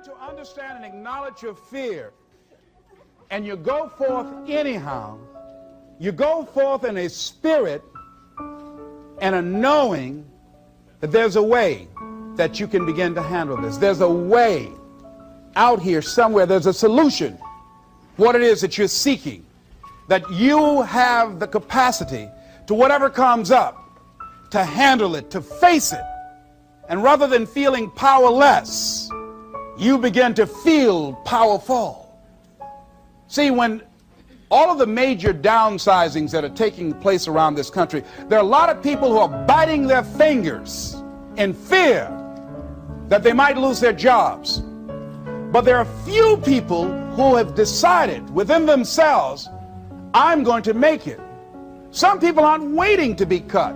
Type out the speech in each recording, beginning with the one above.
to understand and acknowledge your fear, and you go forth anyhow, you go forth in a spirit and a knowing that there's a way that you can begin to handle this. There's a way out here somewhere. There's a solution. What it is that you're seeking, that you have the capacity to whatever comes up, to handle it, to face it. And rather than feeling powerless, you begin to feel powerful. See, when all of the major downsizings that are taking place around this country, there are a lot of people who are biting their fingers in fear that they might lose their jobs. But there are few people who have decided within themselves, I'm going to make it. Some people aren't waiting to be cut.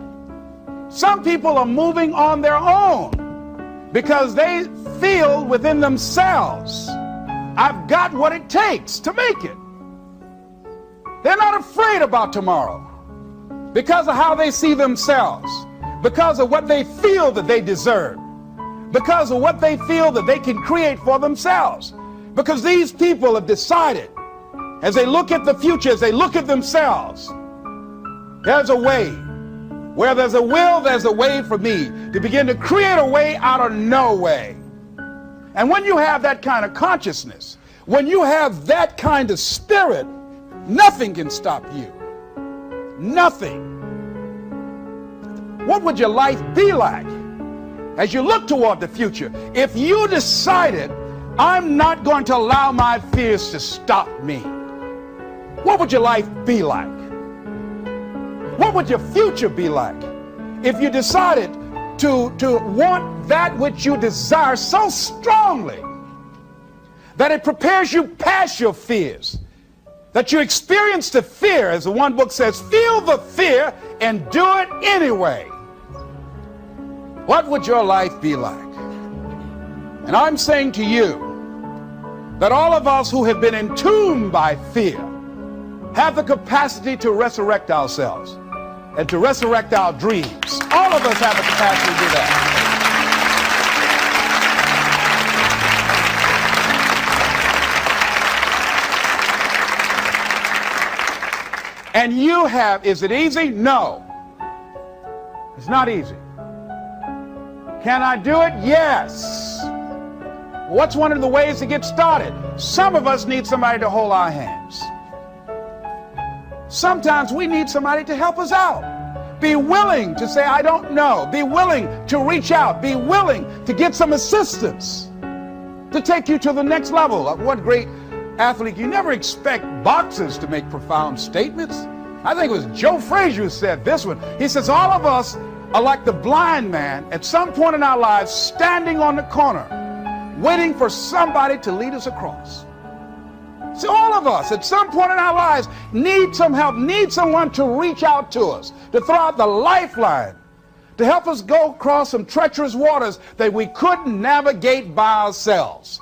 Some people are moving on their own because they feel within themselves, I've got what it takes to make it. They're not afraid about tomorrow because of how they see themselves, because of what they feel that they deserve, because of what they feel that they can create for themselves. Because these people have decided, as they look at the future, as they look at themselves, there's a way. Where there's a will, there's a way for me to begin to create a way out of no way. And when you have that kind of consciousness, when you have that kind of spirit, nothing can stop you. Nothing. What would your life be like as you look toward the future if you decided, I'm not going to allow my fears to stop me? What would your life be like? What would your future be like if you decided to want that which you desire so strongly that it prepares you past your fears, that you experience the fear, as the one book says, feel the fear and do it anyway? What would your life be like? And I'm saying to you that all of us who have been entombed by fear have the capacity to resurrect ourselves and to resurrect our dreams. All of us have the capacity to do that. And you have, is it easy? No. It's not easy. Can I do it? Yes. What's one of the ways to get started? Some of us need somebody to hold our hands. Sometimes we need somebody to help us out. Be willing to say, I don't know. Be willing to reach out. Be willing to get some assistance to take you to the next level. One great athlete, you never expect boxers to make profound statements. I think it was Joe Frazier who said this one. He says, all of us are like the blind man at some point in our lives standing on the corner, waiting for somebody to lead us across. So all of us at some point in our lives need some help, need someone to reach out to us, to throw out the lifeline, to help us go across some treacherous waters that we couldn't navigate by ourselves.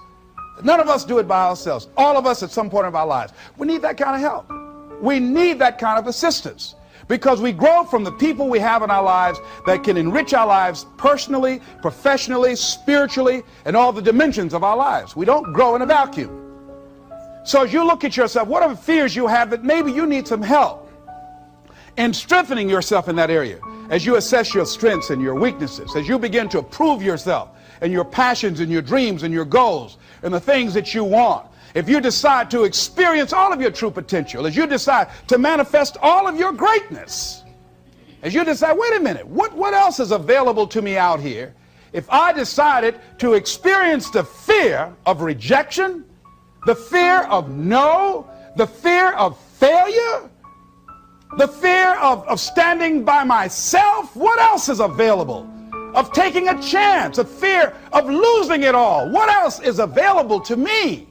None of us do it by ourselves. All of us at some point in our lives. We need that kind of help. We need that kind of assistance because we grow from the people we have in our lives that can enrich our lives personally, professionally, spiritually, and all the dimensions of our lives. We don't grow in a vacuum. So as you look at yourself, what are the fears you have that maybe you need some help in strengthening yourself in that area? As you assess your strengths and your weaknesses, as you begin to approve yourself and your passions and your dreams and your goals and the things that you want, if you decide to experience all of your true potential, as you decide to manifest all of your greatness, as you decide, wait a minute, what else is available to me out here if I decided to experience the fear of rejection, the fear of no, the fear of failure, the fear of standing by myself? What else is available? Of taking a chance, a fear of losing it all. What else is available to me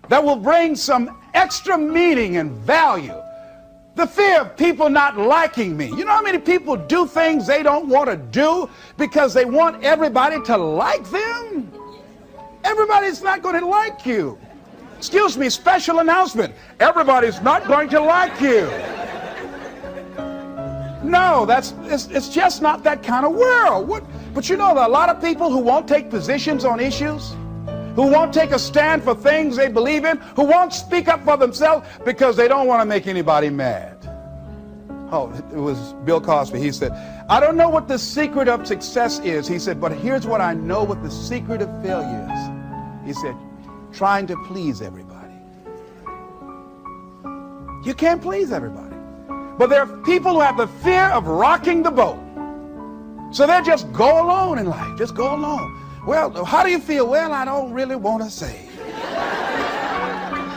that will bring some extra meaning and value? The fear of people not liking me. You know how many people do things they don't want to do because they want everybody to like them? Everybody's not going to like you. Excuse me, special announcement. Everybody's not going to like you. No, it's just not that kind of world. But you know, there are a lot of people who won't take positions on issues, who won't take a stand for things they believe in, who won't speak up for themselves because they don't want to make anybody mad. Oh, it was Bill Cosby. He said, I don't know what the secret of success is. He said, but here's what I know what the secret of failure is. He said, trying to please everybody. You can't please everybody. But there are people who have the fear of rocking the boat. So they just go alone in life, just go alone. Well, how do you feel? Well, I don't really want to say.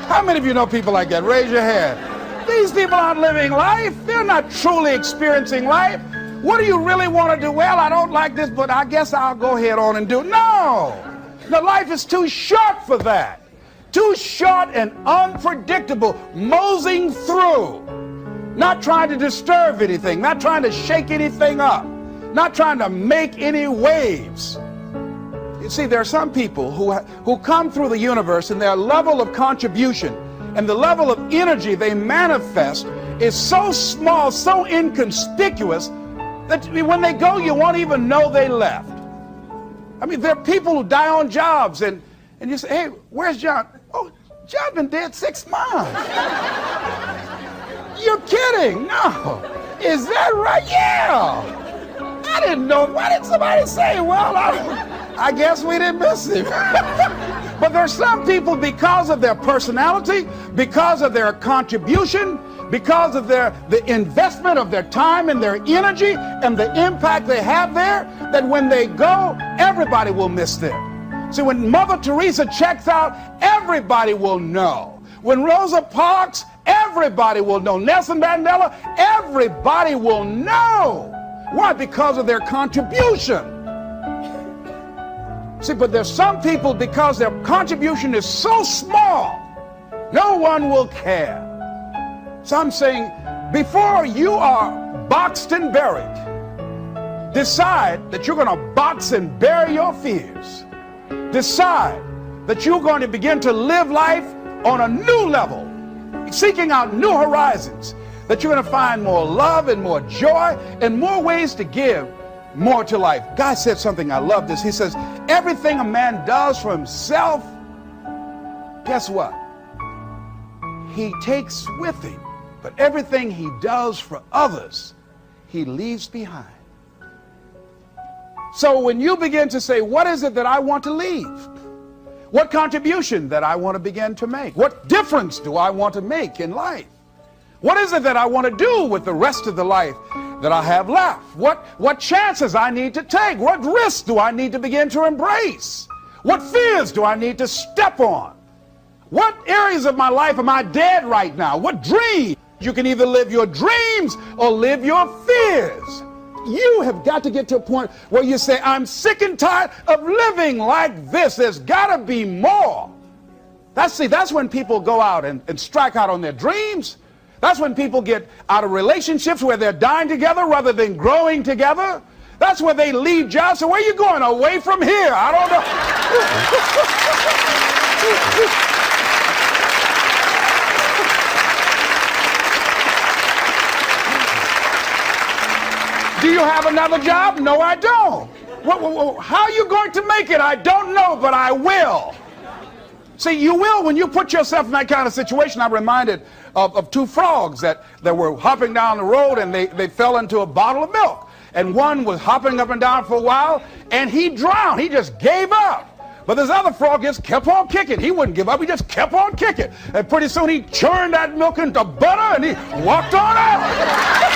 How many of you know people like that? Raise your hand. These people aren't living life. They're not truly experiencing life. What do you really want to do? Well, I don't like this, but I guess I'll go ahead on and do it. No! The life is too short for that. Too short and unpredictable, moseying through. Not trying to disturb anything, not trying to shake anything up, not trying to make any waves. You see, there are some people who come through the universe and their level of contribution and the level of energy they manifest is so small, so inconspicuous, that when they go, you won't even know they left. I mean, there are people who die on jobs, and you say, hey, where's John? Oh, John's been dead 6 months. You're kidding? No. Is that right? Yeah. I didn't know. Why did somebody say, well, I guess we didn't miss him. But there's some people, because of their personality, because of their contribution, because of the investment of their time and their energy and the impact they have there, that when they go, everybody will miss them. See, when Mother Teresa checks out, everybody will know. When Rosa Parks, everybody will know. Nelson Mandela, everybody will know. Why? Because of their contribution. See, but there's some people, because their contribution is so small, no one will care. So I'm saying, before you are boxed and buried, decide that you're going to box and bury your fears. Decide that you're going to begin to live life on a new level, seeking out new horizons, that you're going to find more love and more joy and more ways to give more to life. God said something, I love this. He says, everything a man does for himself, guess what? He takes with him. But everything he does for others, he leaves behind. So when you begin to say, what is it that I want to leave? What contribution that I want to begin to make? What difference do I want to make in life? What is it that I want to do with the rest of the life that I have left? What chances I need to take? What risks do I need to begin to embrace? What fears do I need to step on? What areas of my life am I dead right now? What dreams? You can either live your dreams or live your fears. You have got to get to a point where you say, I'm sick and tired of living like this. There's got to be more. That's when people go out and strike out on their dreams. That's when people get out of relationships where they're dying together rather than growing together. That's where they leave jobs. So where are you going? Away from here? I don't know. Do you have another job? No, I don't. How are you going to make it? I don't know, but I will. See, you will when you put yourself in that kind of situation. I'm reminded of two frogs that were hopping down the road, and they fell into a bottle of milk. And one was hopping up and down for a while, and he drowned. He just gave up. But this other frog just kept on kicking. He wouldn't give up. He just kept on kicking. And pretty soon he churned that milk into butter, and he walked on out.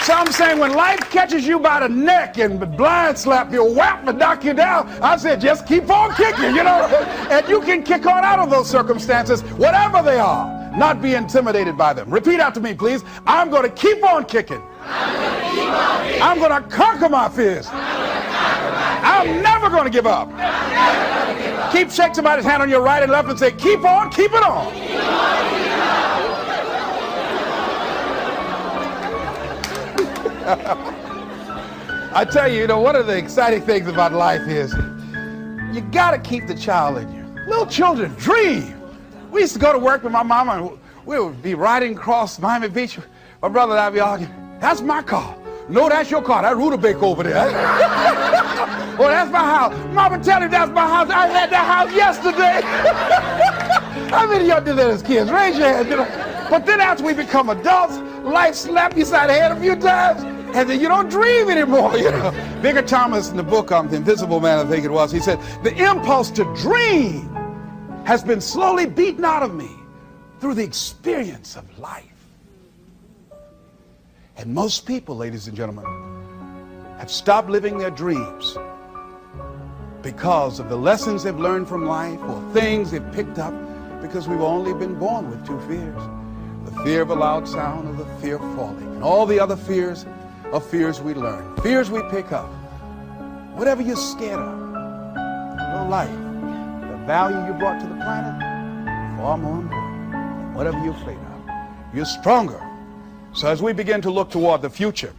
So I'm saying, when life catches you by the neck and blind slap you, whap and knock you down, I said, just keep on kicking, you know, and you can kick on out of those circumstances, whatever they are, not be intimidated by them. Repeat after me, please. I'm going to keep on kicking. I'm going to conquer my fears. I'm never going to give up. Shake somebody's hand on your right and left and say, keep on, keep it on. I tell you, one of the exciting things about life is you got to keep the child in you. Little children dream. We used to go to work with my mama, and we would be riding across Miami Beach My brother and I be arguing, that's my car. No, that's your car. That rutabaga over there. Oh, that's my house. Mama, tell him that's my house. I had that house yesterday. How many of y'all did that as kids? Raise your hand. You know? But then after we become adults, life slapped you side the head a few times, and then you don't dream anymore. You know? Bigger Thomas in the book, The Invisible Man, I think it was, he said, the impulse to dream has been slowly beaten out of me through the experience of life. And most people, ladies and gentlemen, have stopped living their dreams because of the lessons they've learned from life or things they've picked up, because we've only been born with two fears: the fear of a loud sound or the fear of falling. And all the other fears are fears we learn, fears we pick up. Whatever you're scared of, your life, the value you brought to the planet, far more important than whatever you're afraid of. You're stronger. So as we begin to look toward the future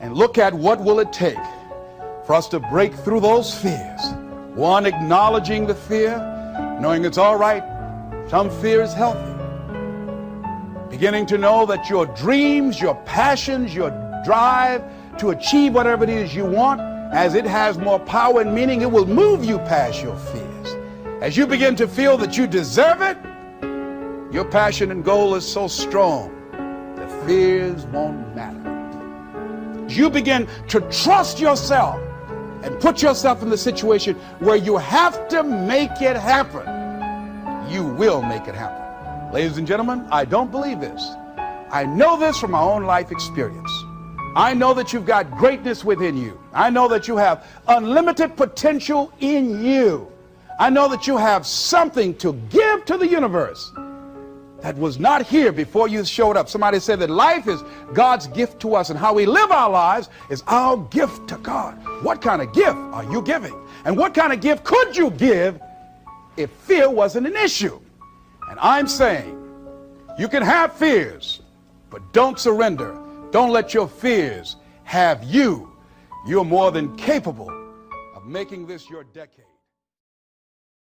and look at what will it take for us to break through those fears, one, acknowledging the fear, knowing it's all right, some fear is healthy, beginning to know that your dreams, your passions, your drive to achieve whatever it is you want, as it has more power and meaning, it will move you past your fears. As you begin to feel that you deserve it, your passion and goal is so strong, fears won't matter. You begin to trust yourself and put yourself in the situation where you have to make it happen. You will make it happen. Ladies and gentlemen, I don't believe this. I know this from my own life experience. I know that you've got greatness within you. I know that you have unlimited potential in you. I know that you have something to give to the universe that was not here before you showed up. Somebody said that life is God's gift to us, and how we live our lives is our gift to God. What kind of gift are you giving? And what kind of gift could you give if fear wasn't an issue? And I'm saying you can have fears, but don't surrender. Don't let your fears have you. You're more than capable of making this your decade.